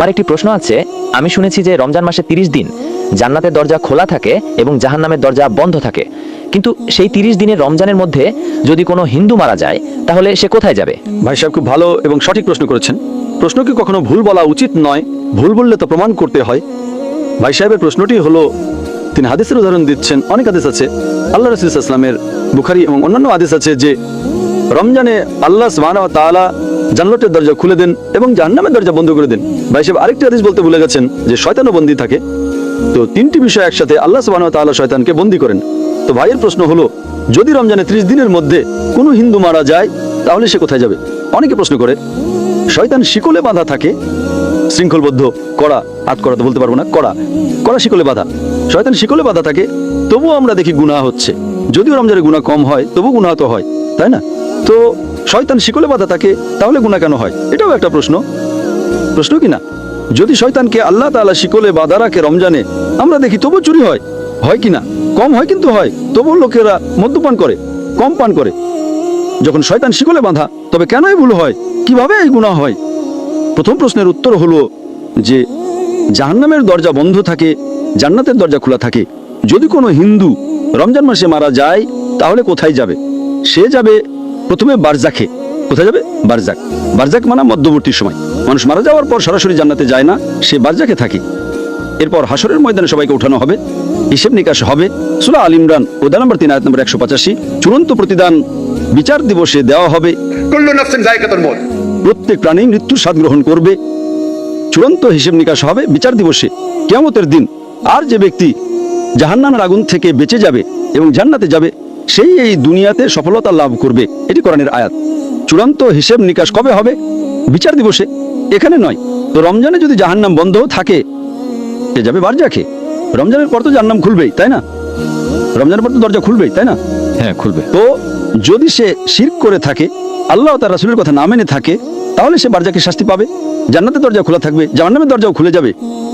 আমার একটি প্রশ্ন আছে, আমি শুনেছি যে রমজান মাসে 30 দিন জান্নাতের দরজা খোলা থাকে এবং জাহান্নামের দরজা বন্ধ থাকে, কিন্তু সেই 30 দিনের রমজানের মধ্যে যদি কোনো হিন্দু মারা যায় তাহলে সে কোথায় যাবে? ভাই সাহেব খুব ভালো এবং সঠিক প্রশ্ন করেছেন। প্রশ্নকে কখনো ভুল বলা উচিত নয়, ভুল বললে তো প্রমাণ করতে হয়। ভাই সাহেবের প্রশ্নটি হলো, তিনি হাদিসের উদাহরণ দিচ্ছেন। অনেক হাদিস আছে আল্লাহ রাসূল সাল্লাল্লাহু আলাইহি ওয়াসাল্লামের, বুখারী এবং অন্যান্য হাদিস আছে যে রমজানে আল্লাহ সুবহানাহু ওয়া তাআলা জান্নাতের দরজা খুলে দেন এবং জাহান্নামের দরজা বন্ধ করে দেন। ভাই সাহেব আরেকটি হাদিস বলতে ভুলে গেছেন যে শয়তানও বন্দী থাকে। তো তিনটি বিষয় একসাথে, আল্লাহ সুবহানাহু ওয়া তাআলা শয়তানকে বন্দী করেন। তো ভাইয়ের প্রশ্ন হলো, যদি রমজানে 30 দিনের মধ্যে কোনো হিন্দু মারা যায় তাহলে সে কোথায় যাবে? অনেকে প্রশ্ন করে, শয়তান শিকলে বাঁধা থাকে, শৃঙ্খলবদ্ধ, কড়া, হাত করা তো বলতে পারবো না, কড়া কড়া শিকলে বাঁধা। শয়তান শিকলে বাঁধা থাকে, তবুও আমরা দেখি গুনাহ হচ্ছে। যদিও রমজানে গুনাহ কম হয়, তবু গুনাহ তো হয়, তাই না? তো শয়তান শিকলে বাঁধা থাকে, তাহলে গুনাহ কেন হয়? এটাও একটা প্রশ্ন কি না? যদি শয়তানকে আল্লাহ তাআলা শিকলে বাঁধা রাখে রমজানে, আমরা দেখি তবু চুরি হয়, হয় কি না? কম হয় কিন্তু হয়। তবু লোকেরা মদ্যপান করে, কম পান করে। যখন শয়তান শিকলে বাঁধা, তবে কেন এই ভুল হয়? কিভাবে এই গুনাহ হয়? প্রথম প্রশ্নের উত্তর হলো যে জাহান্নামের দরজা বন্ধ থাকে, জান্নাতের দরজা খোলা থাকে। যদি কোনো হিন্দু রমজান মাসে মারা যায় তাহলে কোথায় যাবে? সে যাবে প্রথমে বারজাখে। কোথায় যাবে? বারজাক। বারজাক মানে মধ্যবর্তী সময়। মানুষ মারা যাওয়ার পর সরাসরি জান্নাতে যায় না, সে বারজাকে থাকে। এরপর হাসরের ময়দানে সবাইকে উঠানো হবে, হিসেব নিকাশ হবে। সূরা আল ইমরান অধ্যায় নম্বর 3 আয়াত নম্বর 185, চূড়ান্ত প্রতিদান বিচার দিবসে দেওয়া হবে। কুল্লু নাফসিন যায়কাতুল মউত, প্রত্যেক প্রাণী মৃত্যুর স্বাদ গ্রহণ করবে। চূড়ান্ত হিসেব নিকাশ হবে বিচার দিবসে, কিয়ামতের দিন। আর যে ব্যক্তি জাহান্নামের আগুন থেকে বেঁচে যাবে এবং জান্নাতে যাবে, সেই এই দুনিয়াতে সফলতা লাভ করবে। এটি কোরআনের আয়াত। চূড়ান্ত হিসেব নিকাশ কবে হবে? বিচার দিবসে, এখানে নয়। তো রমজানে যদি জাহান্নাম বন্ধ থাকে, সে যাবে বারজাকে। রমজানের পর তো জাহান্নাম খুলবেই, তাই না? রমজানের পর তো দরজা খুলবেই, তাই না? হ্যাঁ, খুলবে। তো যদি সে শিরক করে থাকে, আল্লাহ ও তার রাসূলের কথা না মেনে থাকে, তাহলে সে বারজাকে শাস্তি পাবে। জান্নাতের দরজা খোলা থাকবে, জাহান্নামের দরজাও খুলে যাবে।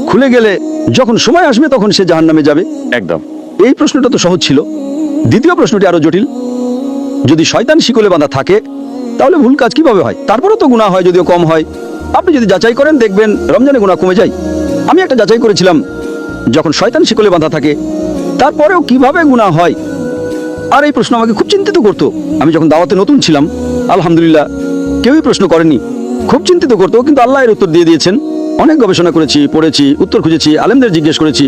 খুলে গেলে যখন সময় আসবে তখন সে জাহান্নামে যাবে। একদম। এই প্রশ্নটা তো সহজ ছিল। দ্বিতীয় প্রশ্নটি আরো জটিল। যদি শয়তান শিকলে বাঁধা থাকে, তাহলে ভুল কাজ কিভাবে হয়? তারপরেও তো গুনাহ হয়, যদিও কম হয়। আপনি যদি যাচাই করেন দেখবেন রমজানে গুনাহ কমে যায়। আমি একটা যাচাই করেছিলাম, যখন শয়তান শিকলে বাঁধা থাকে তারপরেও কিভাবে গুনাহ হয়। আর এই প্রশ্ন আমাকে খুব চিন্তিত করতো। আমি যখন দাওয়াতে নতুন ছিলাম, আলহামদুলিল্লাহ কেউই প্রশ্ন করেনি, খুব চিন্তিত করতো। কিন্তু আল্লাহ এর উত্তর দিয়ে দিয়েছেন। অনেক গবেষণা করেছি, পড়েছি, উত্তর খুঁজেছি, আলেমদের জিজ্ঞেস করেছি,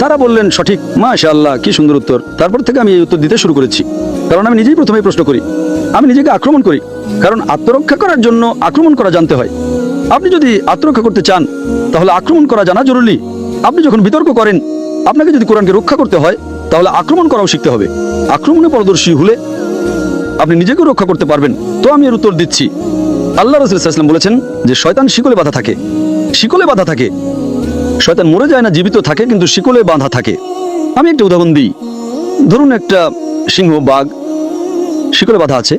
তারা বললেন সঠিক। মাশাআল্লাহ, কি সুন্দর উত্তর। তারপর থেকে আমি এই উত্তর দিতে শুরু করেছি। কারণ আমি নিজেই প্রথমেই প্রশ্ন করি, আমি নিজেকে আক্রমণ করি। কারণ আত্মরক্ষা করার জন্য আক্রমণ করা জানতে হয়। আপনি যদি আত্মরক্ষা করতে চান তাহলে আক্রমণ করা জানা জরুরি। আপনি যখন বিতর্ক করেন, আপনাকে যদি কোরআনকে রক্ষা করতে হয় তাহলে আক্রমণ করাও শিখতে হবে। আক্রমণে পারদর্শী হলে আপনি নিজেকেও রক্ষা করতে পারবেন। তো আমি এর উত্তর দিচ্ছি। আল্লাহ রাসূল সাল্লাল্লাহু আলাইহি ওয়াসাল্লাম বলেছেন যে শয়তান শিকলে বাঁধা থাকে। শিকলে বাঁধা থাকে। শয়তান মরে যায় না, জীবিত থাকে, কিন্তু শিকলে বাঁধা থাকে। আমি একটা উদাহরণ দিই। ধরুন একটা সিংহ, বাঘ শিকলে বাঁধা আছে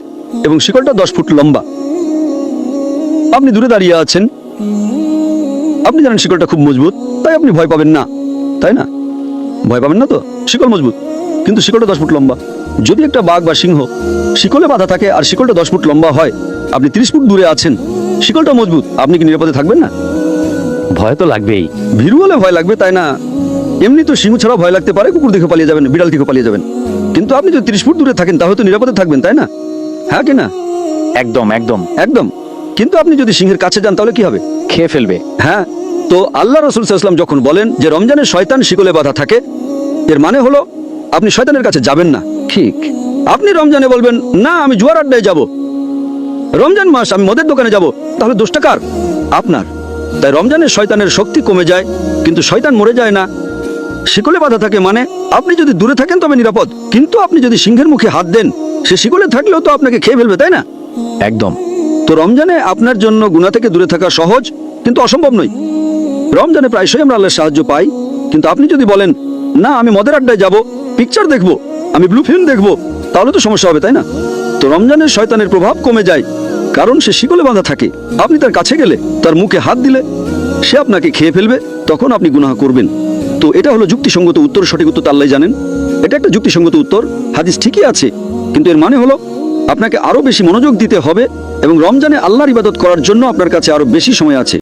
এবং শিকলটা 10 ফুট লম্বা। আপনি দূরে দাঁড়িয়ে আছেন, আপনি জানেন শিকলটা খুব মজবুত, তাই আপনি ভয় পাবেন না, তাই না? ভয় পাবেন না তো, শিকল মজবুত, কিন্তু শিকলটা 10 ফুট লম্বা। যদি একটা বাঘ বা সিংহ শিকলে বাঁধা থাকে আর শিকলটা 10 ফুট লম্বা হয়, আপনি 30 ফুট দূরে আছেন, শিকলটা মজবুত, আপনি কি নিরাপদে থাকবেন না? ভয় তো লাগবেই। ভীরু হলে ভয় লাগবে, তাই না? এমনি তো সিংহ ছাড়াও ভয় লাগতে পারে, কুকুর দেখে পালিয়ে যাবেন, বিড়াল দেখে পালিয়ে যাবেন। কিন্তু আপনি যদি 30 ফুট দূরে থাকেন তাহলে তো নিরাপদে থাকবেন, তাই না? হ্যাঁ কি না? একদম একদম একদম। কিন্তু আপনি যদি সিংহের কাছে যান তাহলে কি হবে? খেয়ে ফেলবে। হ্যাঁ। তো আল্লাহ রাসূল সাল্লাল্লাহু আলাইহি ওয়াসাল্লাম যখন বলেন যে রমজানে শয়তান শিকলে বাঁধা থাকে, এর মানে হলো আপনি শয়তানের কাছে যাবেন না। ঠিক। আপনি রমজানে বলবেন না আমি জুয়ার আড্ডায় যাব, রমজান মাস আমি মদের দোকানে যাব, তাহলে দোষটা কার? আপনার। তাই রমজানে শয়তানের শক্তি কমে যায়, কিন্তু শয়তান মরে যায় না। শিকলে বাঁধা থাকে মানে আপনি যদি দূরে থাকেন তবে নিরাপদ, কিন্তু আপনি যদি সিংহের মুখে হাত দেন, সে শিকলে থাকলেও তো আপনাকে খেয়ে ফেলবে, তাই না? একদম। তো রমজানে আপনার জন্য গুনাহ থেকে দূরে থাকা সহজ, কিন্তু অসম্ভব নয়। রমজানে প্রায়শই আমরা আল্লাহর সাহায্য পাই, কিন্তু আপনি যদি বলেন না আমি মদের আড্ডায় যাব, পিকচার দেখব, আমি ব্লু ফিল্ম দেখব, তাহলে তো সমস্যা হবে, তাই না? তো রমজানের শয়তানের প্রভাব কমে যায়, কারণ সে শিকলে বাঁধা থাকে। আপনি তার কাছে গেলে, তার মুখে হাত দিলে সে আপনাকে খেয়ে ফেলবে, তখন আপনি গুনাহ করবেন। তো এটা হলো যুক্তিসঙ্গত উত্তর। সঠিক উত্তর তো আল্লাহই জানেন। এটা একটা যুক্তিসঙ্গত উত্তর, হাদিস ঠিকই আছে, কিন্তু এর মানে হলো আপনাকে আরো বেশি মনোযোগ দিতে হবে এবং রমজানে আল্লাহর ইবাদত করার জন্য আপনার কাছে আরো বেশি সময় আছে।